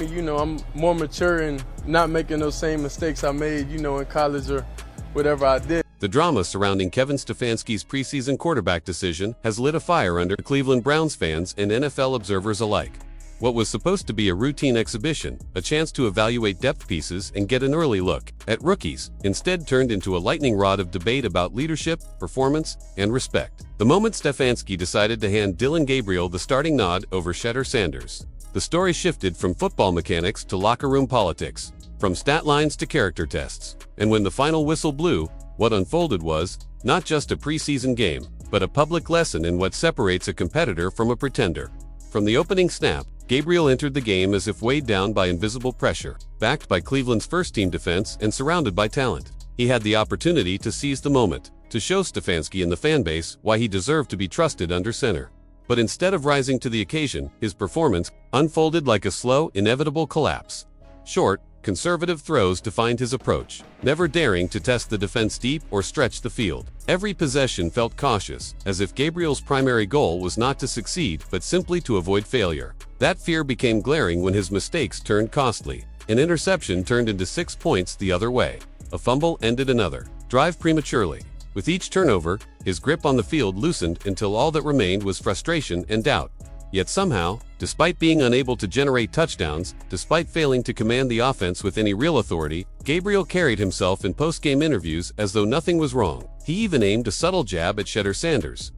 I'm more mature and not making those same mistakes I made, in college or whatever I did. The drama surrounding Kevin Stefanski's preseason quarterback decision has lit a fire under Cleveland Browns fans and NFL observers alike. What was supposed to be a routine exhibition, a chance to evaluate depth pieces and get an early look at rookies, instead turned into a lightning rod of debate about leadership, performance, and respect. The moment Stefanski decided to hand Dillon Gabriel the starting nod over Shedeur Sanders, the story shifted from football mechanics to locker room politics, from stat lines to character tests. And when the final whistle blew, what unfolded was not just a preseason game, but a public lesson in what separates a competitor from a pretender. From the opening snap, Gabriel entered the game as if weighed down by invisible pressure, backed by Cleveland's first-team defense and surrounded by talent. He had the opportunity to seize the moment, to show Stefanski and the fanbase why he deserved to be trusted under center. But instead of rising to the occasion, his performance unfolded like a slow, inevitable collapse. Short, conservative throws defined his approach, never daring to test the defense deep or stretch the field. Every possession felt cautious, as if Gabriel's primary goal was not to succeed but simply to avoid failure. That fear became glaring when his mistakes turned costly. An interception turned into 6 points the other way. A fumble ended another drive prematurely. With each turnover, his grip on the field loosened until all that remained was frustration and doubt. Yet somehow, despite being unable to generate touchdowns, despite failing to command the offense with any real authority, Gabriel carried himself in post-game interviews as though nothing was wrong. He even aimed a subtle jab at Shedeur Sanders,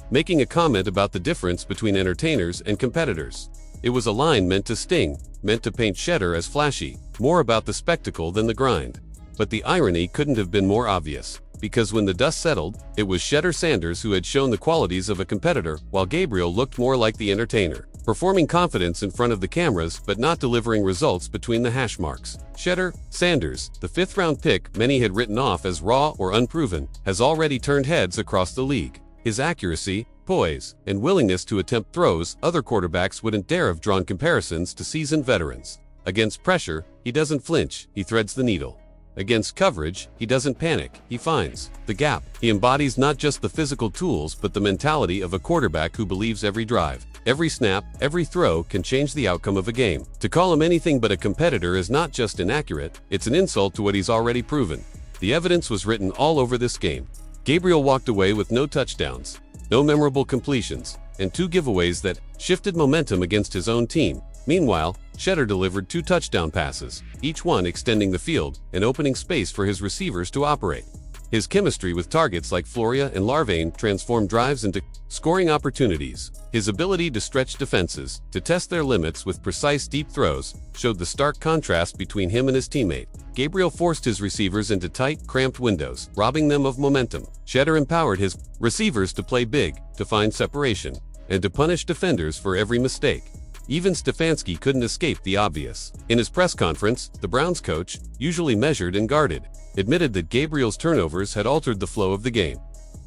making a comment about the difference between entertainers and competitors. It was a line meant to sting, meant to paint Shedeur as flashy, more about the spectacle than the grind. But the irony couldn't have been more obvious, because when the dust settled, it was Shedeur Sanders who had shown the qualities of a competitor, while Gabriel looked more like the entertainer, performing confidence in front of the cameras but not delivering results between the hash marks. Shedeur Sanders, the fifth-round pick many had written off as raw or unproven, has already turned heads across the league. His accuracy, poise, and willingness to attempt throws other quarterbacks wouldn't dare have drawn comparisons to seasoned veterans. Against pressure, he doesn't flinch, he threads the needle. Against coverage, he doesn't panic, he finds the gap. He embodies not just the physical tools but the mentality of a quarterback who believes every drive, every snap, every throw can change the outcome of a game. To call him anything but a competitor is not just inaccurate, it's an insult to what he's already proven. The evidence was written all over this game. Gabriel walked away with no touchdowns, no memorable completions, and 2 giveaways that shifted momentum against his own team. Meanwhile, Shedeur delivered 2 touchdown passes, each one extending the field and opening space for his receivers to operate. His chemistry with targets like Floria and Larvain transformed drives into scoring opportunities. His ability to stretch defenses, to test their limits with precise deep throws, showed the stark contrast between him and his teammate. Gabriel forced his receivers into tight, cramped windows, robbing them of momentum. Shedeur empowered his receivers to play big, to find separation, and to punish defenders for every mistake. Even Stefanski couldn't escape the obvious. In his press conference, the Browns coach, usually measured and guarded, admitted that Gabriel's turnovers had altered the flow of the game.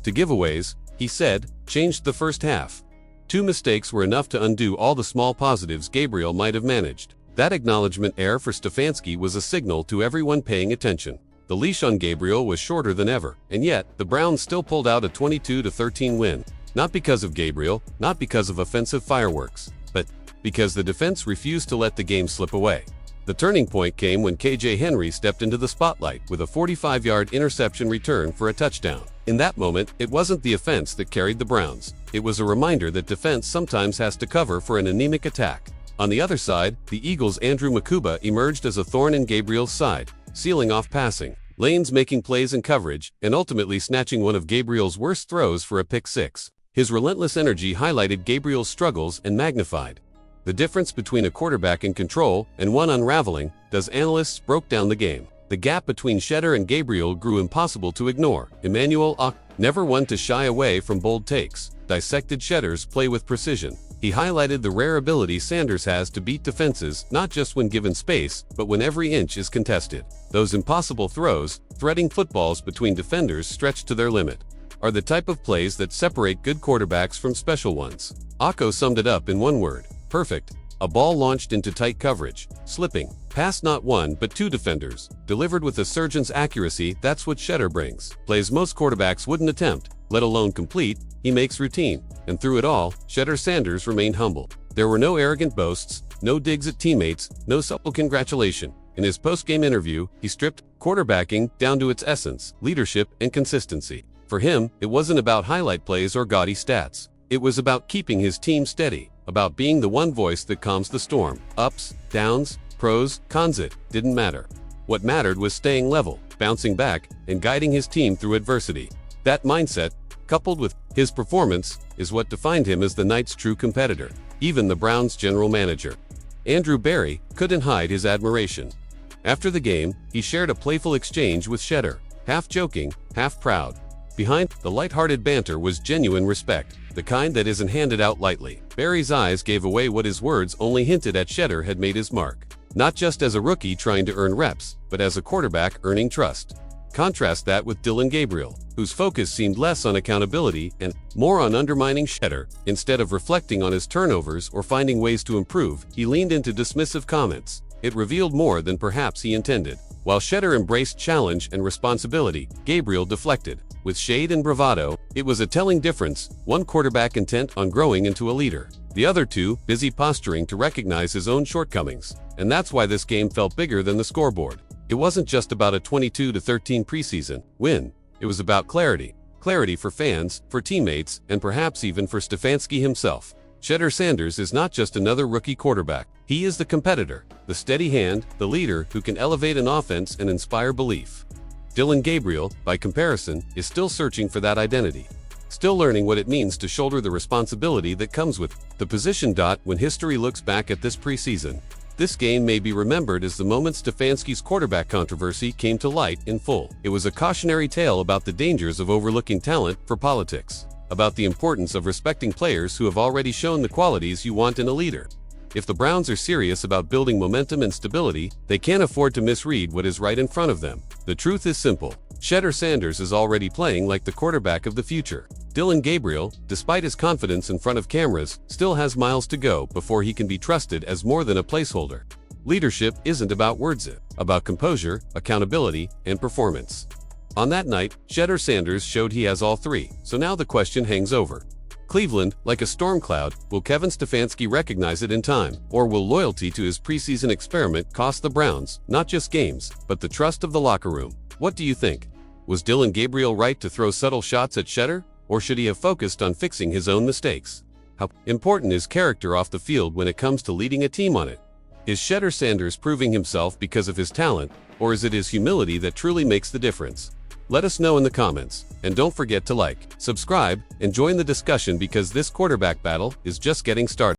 To giveaways, he said, changed the first half. 2 mistakes were enough to undo all the small positives Gabriel might have managed. That acknowledgement error for Stefanski was a signal to everyone paying attention. The leash on Gabriel was shorter than ever, and yet, the Browns still pulled out a 22-13 win. Not because of Gabriel, not because of offensive fireworks, but because the defense refused to let the game slip away. The turning point came when KJ Henry stepped into the spotlight with a 45-yard interception return for a touchdown. In that moment, it wasn't the offense that carried the Browns. It was a reminder that defense sometimes has to cover for an anemic attack. On the other side, the Eagles' Andrew Mukuba emerged as a thorn in Gabriel's side, sealing off passing lanes, making plays in coverage, and ultimately snatching one of Gabriel's worst throws for a pick-6. His relentless energy highlighted Gabriel's struggles and magnified the difference between a quarterback in control and one unraveling, as analysts broke down the game. The gap between Shedeur and Gabriel grew impossible to ignore. Emmanuel Ock, never one to shy away from bold takes, dissected Shedeur's play with precision. He highlighted the rare ability Sanders has to beat defenses not just when given space, but when every inch is contested. Those impossible throws, threading footballs between defenders stretched to their limit, are the type of plays that separate good quarterbacks from special ones. Ocko summed it up in one word: perfect. A ball launched into tight coverage, slipping past not 1 but 2 defenders, delivered with a surgeon's accuracy. That's what Shedeur brings. Plays most quarterbacks wouldn't attempt, let alone complete, he makes routine. And through it all, Shedeur Sanders remained humble. There were no arrogant boasts, no digs at teammates, no subtle congratulation. In his post-game interview, he stripped quarterbacking down to its essence, leadership and consistency. For him, it wasn't about highlight plays or gaudy stats. It was about keeping his team steady, about being the one voice that calms the storm. Ups, downs, pros, cons, it didn't matter. What mattered was staying level, bouncing back, and guiding his team through adversity. That mindset, coupled with his performance, is what defined him as the night's true competitor. Even the Browns' general manager, Andrew Berry, couldn't hide his admiration. After the game, he shared a playful exchange with Shedeur, half joking, half proud. Behind the lighthearted banter was genuine respect, the kind that isn't handed out lightly. Berry's eyes gave away what his words only hinted at. Shedeur had made his mark, not just as a rookie trying to earn reps, but as a quarterback earning trust. Contrast that with Dillon Gabriel, whose focus seemed less on accountability and more on undermining Shedeur. Instead of reflecting on his turnovers or finding ways to improve, he leaned into dismissive comments. It revealed more than perhaps he intended. While Shedeur embraced challenge and responsibility, Gabriel deflected. With shade and bravado, it was a telling difference, one quarterback intent on growing into a leader, the other two busy posturing to recognize his own shortcomings. And that's why this game felt bigger than the scoreboard. It wasn't just about a 22-13 preseason win. It was about clarity. Clarity for fans, for teammates, and perhaps even for Stefanski himself. Shedeur Sanders is not just another rookie quarterback. He is the competitor, the steady hand, the leader who can elevate an offense and inspire belief. Dillon Gabriel, by comparison, is still searching for that identity. Still learning what it means to shoulder the responsibility that comes with the position. When history looks back at this preseason, this game may be remembered as the moment Stefanski's quarterback controversy came to light in full. It was a cautionary tale about the dangers of overlooking talent for politics, about the importance of respecting players who have already shown the qualities you want in a leader. If the Browns are serious about building momentum and stability, they can't afford to misread what is right in front of them. The truth is simple. Shedeur Sanders is already playing like the quarterback of the future. Dillon Gabriel, despite his confidence in front of cameras, still has miles to go before he can be trusted as more than a placeholder. Leadership isn't about words, it's about composure, accountability, and performance. On that night, Shedeur Sanders showed he has all three, so now the question hangs over Cleveland. Like a storm cloud, will Kevin Stefanski recognize it in time, or will loyalty to his preseason experiment cost the Browns not just games, but the trust of the locker room? What do you think? Was Dillon Gabriel right to throw subtle shots at Shedeur, or should he have focused on fixing his own mistakes? How important is character off the field when it comes to leading a team on it? Is Shedeur Sanders proving himself because of his talent, or is it his humility that truly makes the difference? Let us know in the comments, and don't forget to like, subscribe, and join the discussion because this quarterback battle is just getting started.